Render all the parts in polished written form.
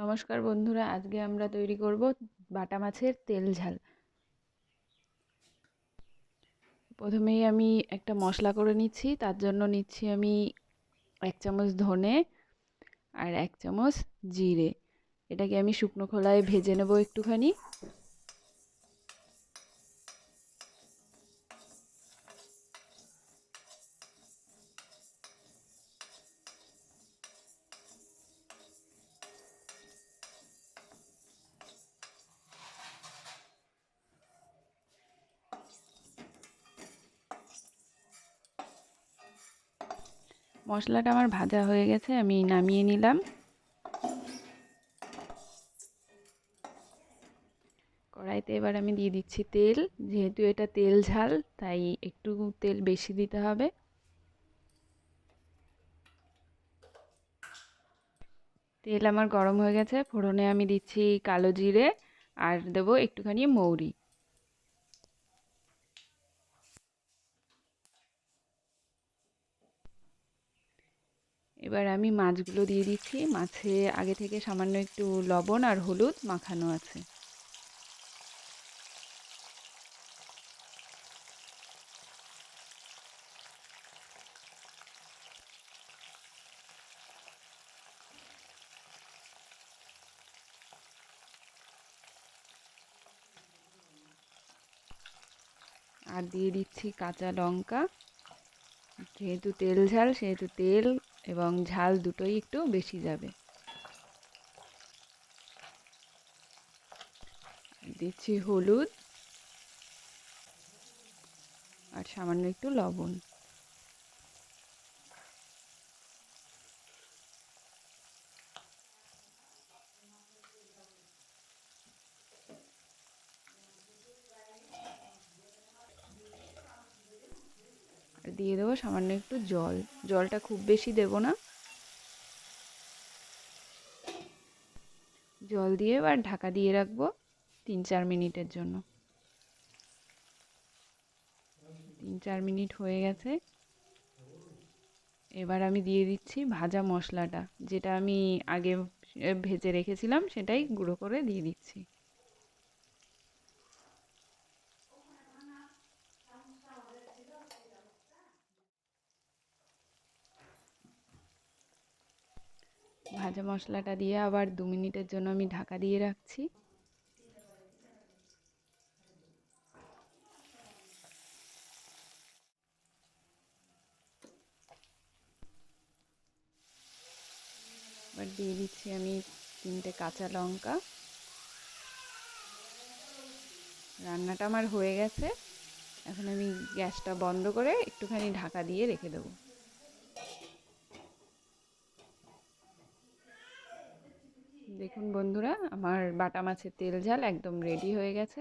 নমস্কার বন্ধুরা, আজকে আমরা তৈরি করব বাটা মাছের তেল ঝাল। প্রথমেই আমি একটা মশলা করে নিচ্ছি। তার জন্য নিচ্ছি আমি 1 চামচ ধনে আর 1 চামচ জিরে। এটাকে আমি শুকনো খোলায় ভেজে নেব একটুখানি। মশলাটা আমার ভাজা হয়ে গেছে, আমি নামিয়ে নিলাম। কড়াইতে এবার আমি দিয়ে দিচ্ছি তেল। যেহেতু এটা তেল ঝাল, তাই একটু তেল বেশি দিতে হবে। তেল আমার গরম হয়ে গেছে। ফোড়নে আমি দিচ্ছি কালো জিরে আর দেবো একটুখানি মৌরি। এবার আমি মাছগুলো দিয়ে দিচ্ছি। মাছে আগে থেকে সামান্য একটু লবণ আর হলুদ মাখানো আছে। আর দিয়ে দিচ্ছি কাঁচা লঙ্কা। যেহেতু তেল ঝাল, সেহেতু তেল এবং ঝাল দুটোই একটু বেশি যাবে। দিচ্ছি হলুদ আর সামান্য একটু লবণ। আর দিয়ে দেবো সামান্য একটু জল। জলটা খুব বেশি দেব না। জল দিয়ে এবার ঢাকা দিয়ে রাখবো 3-4 মিনিটের জন্য। 3-4 মিনিট হয়ে গেছে। এবার আমি দিয়ে দিচ্ছি ভাজা মশলাটা, যেটা আমি আগে ভেজে রেখেছিলাম, সেটাই গুঁড়ো করে দিয়ে দিচ্ছি। ভাজা মশলাটা দিয়ে আবার 2 মিনিটের জন্য আমি ঢাকা দিয়ে রাখছি। এবার দিয়ে দিচ্ছি আমি 3টে কাঁচা লঙ্কা। রান্নাটা আমার হয়ে গেছে। এখন আমি গ্যাসটা বন্ধ করে একটুখানি ঢাকা দিয়ে রেখে দেবো। দেখুন বন্ধুরা, আমার বাটা মাছের তেল ঝাল একদম রেডি হয়ে গেছে।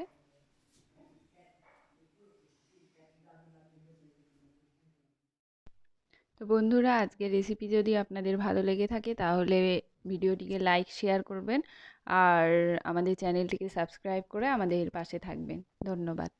তো বন্ধুরা, আজকের রেসিপি যদি আপনাদের ভালো লেগে থাকে তাহলে ভিডিওটিকে লাইক শেয়ার করবেন আর আমাদের চ্যানেলটিকে সাবস্ক্রাইব করে আমাদের পাশে থাকবেন। ধন্যবাদ।